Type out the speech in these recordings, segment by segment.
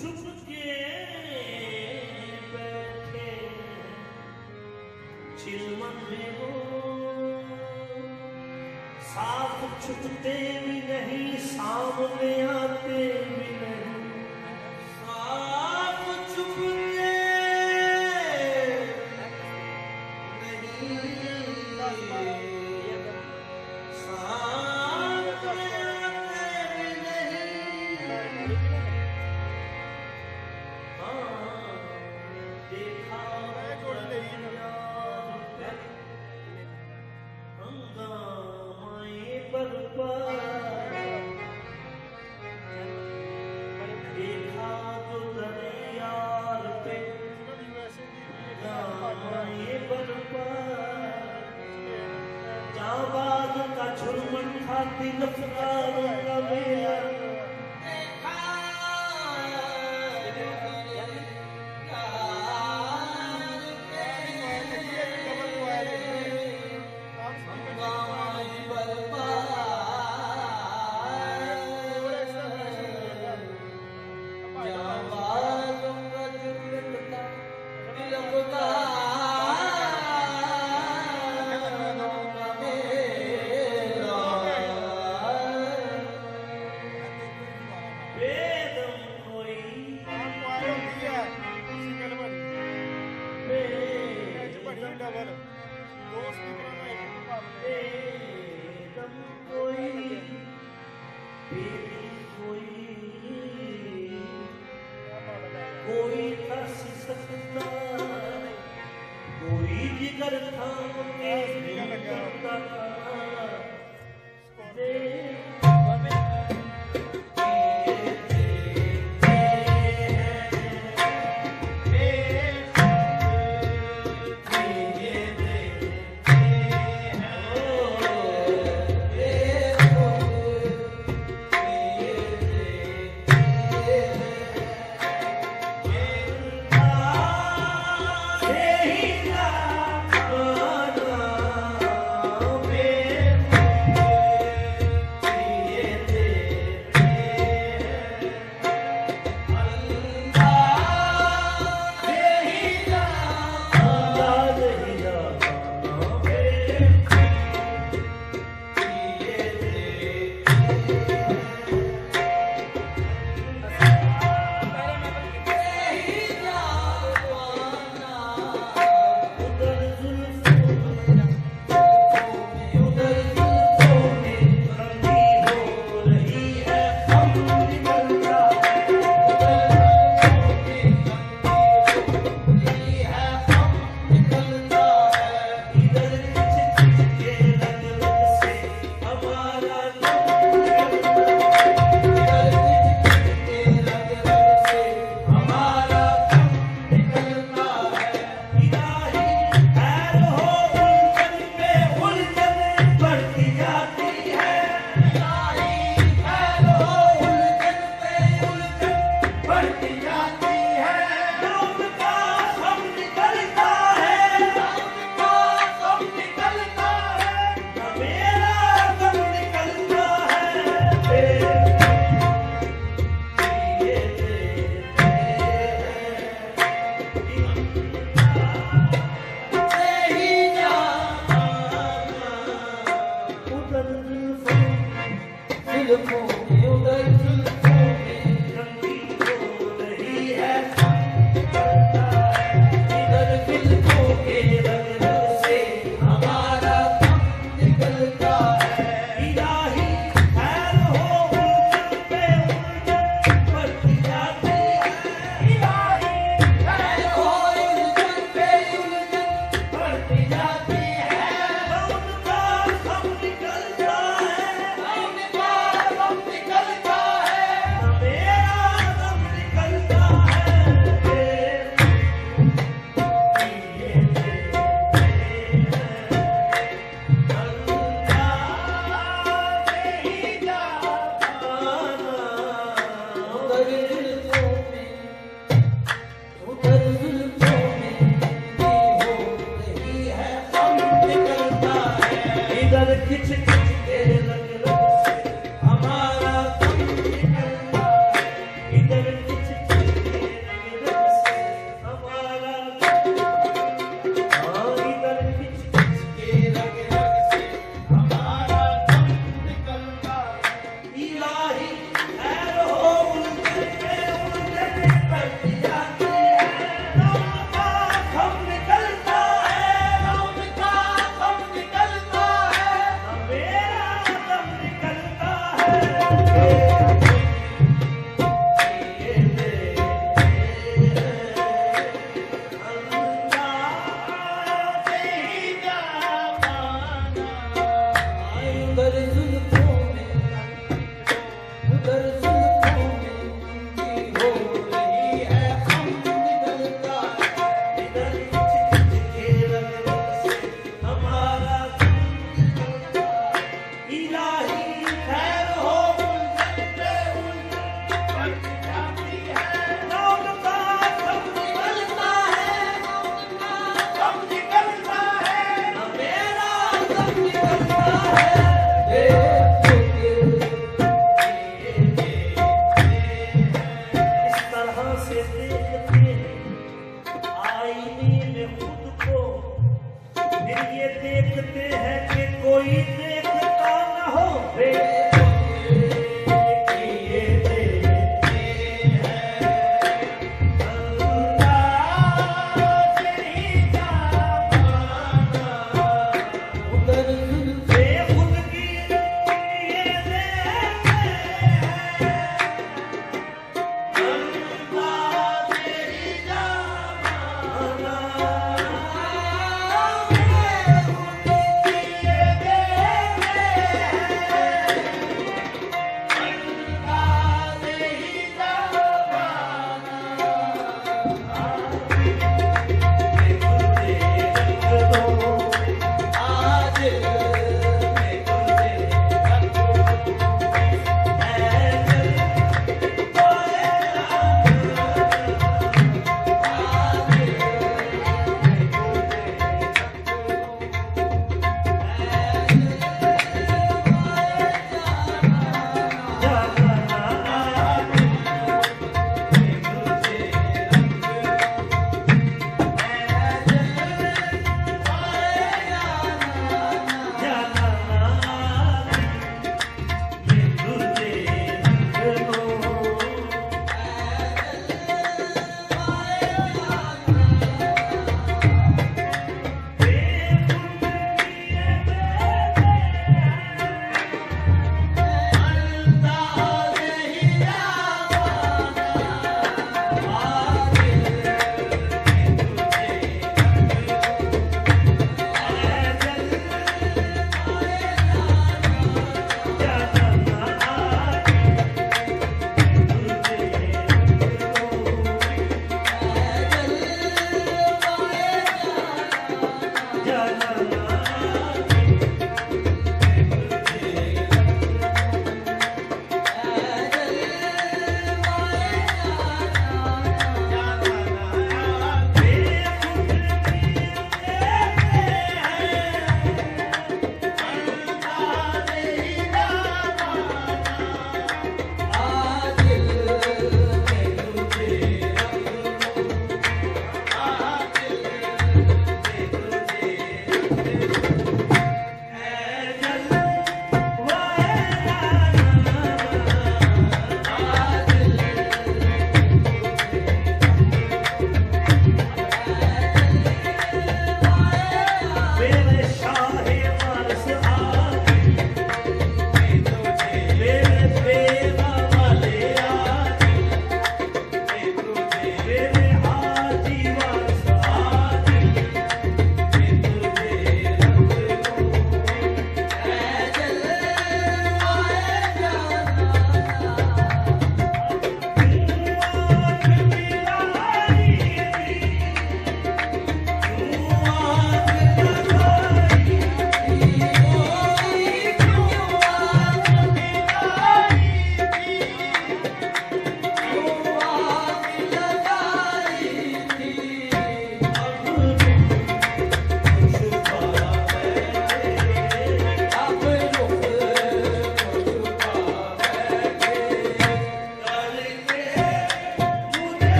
छुप के बैठे चिलमन में वो साथ छुपते भी नहीं, सामने आते भी नहीं, साथ छुपते झुरमन खाती लफड़ारों का मेला कोई फंस सकता, कोई जिगर थाम के करता था। इधर खिच ये देखते हैं कि कोई देखता न हो रे ये देखते हैं अल्लाह तेरी जामाना उधर से खुद की ये देखते हैं अल्लाह तेरी जामाना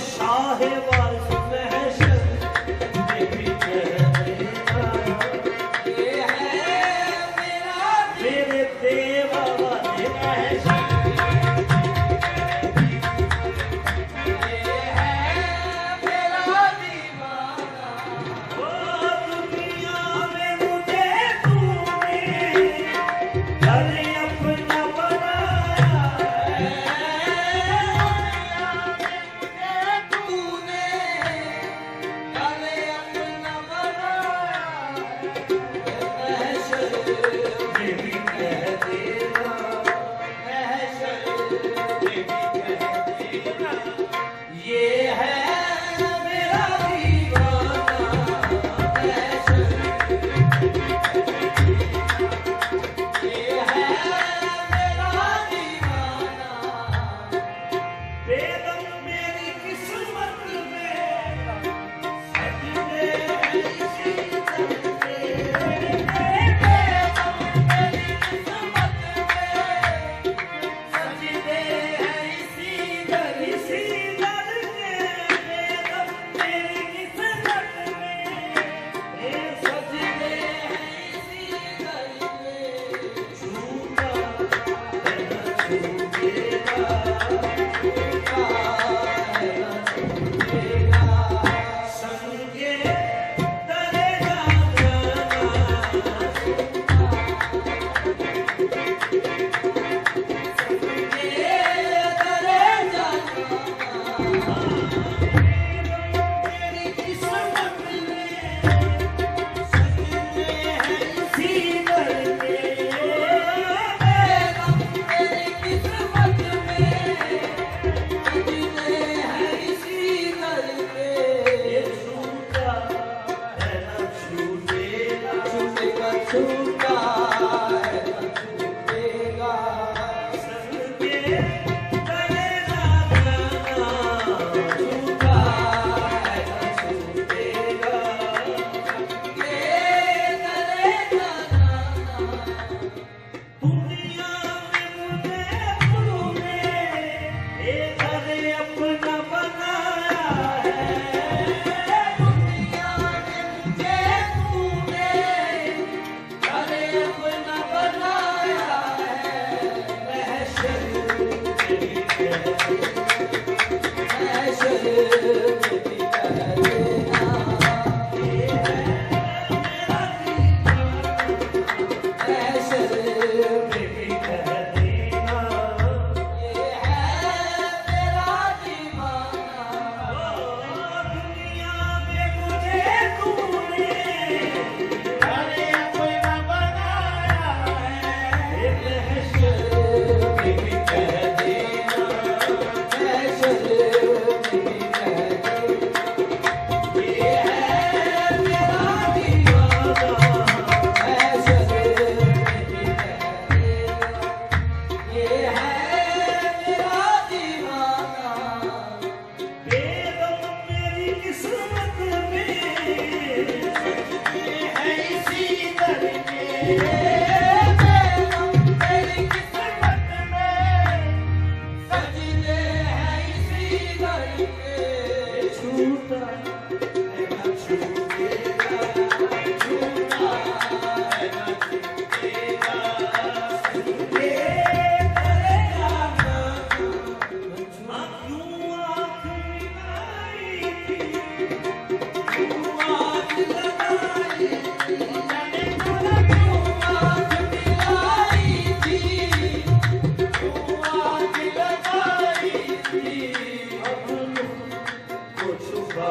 शाह वारिस महशर में भी कह देना, ये है मेरा मेरे देवा वाले महशर। ये है मेरा दीवाना। ओ दुनिया में मुझे तूने घर अपना बनाया तूने काले अपना बनाया, महशर में भी कह देना, महशर में भी कह देना, ये है मेरा दीवाना। महशर ये है मेरा दीवाना। बेदम मेरी किस्मत में सजदे हैं इसी करते, इसी दर के बेदम मेरी किस्मत में सजदे छूटा है न छूटेगा, संगे तरे जाना, मेरी किस्मत में सजदे हैं इसी दर के, ये छूटा है न छूटेगा, संगे तरे जाना, छूटा है न छूटेगा। दुनिया में मुझे तूने एक घर अपना बनाया है, महशर में भी कह ये है मेरा दीवाना, में भी कह देना, दुनिया में मुझे तूने घर अपना बनाया है, महशर में भी कह देना, ये है मेरा दीवाना, बेदम मेरी किस्मत में सजदे हैं इसी दर के, छूटा है न छूटेगा, छूटा है न छूटेगा, संगे तरे जाना, यूं आँख मिलाई थी, यूं आँख लगाई थी, जाने कौन यूं आँख मिलाई थी, यूं आँख लगाई थी, अब को छुपा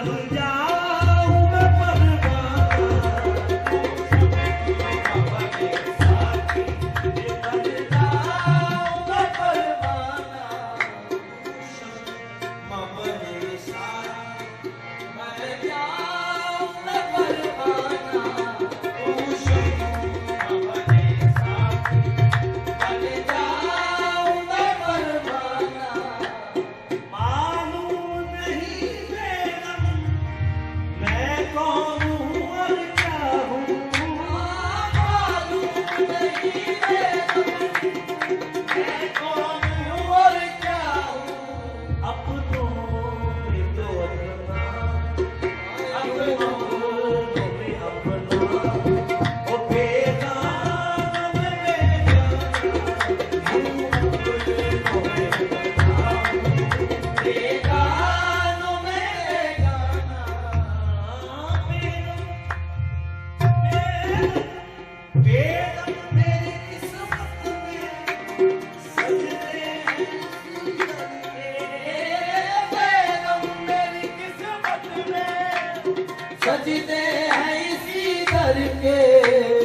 बन जाऊं मैं परवाना अपने साथी बन जाऊं मैं परवाना अपने साथी बन जाऊं मैं परवाना अपने साथी बन जाऊं मैं परवाना मालूम नहीं बेगम मैं कौन हूँ और क्या हूँ मालूम नहीं मैं कौन हूँ और क्या हूँ अपनों में तो अपना अपनों में अपना ओ बेगाना में बेगानों में बेगाना बेगम मेरी किस्मत में सजदे हैं बेगम मेरी किस्मत में सजदे हैं इसी दर के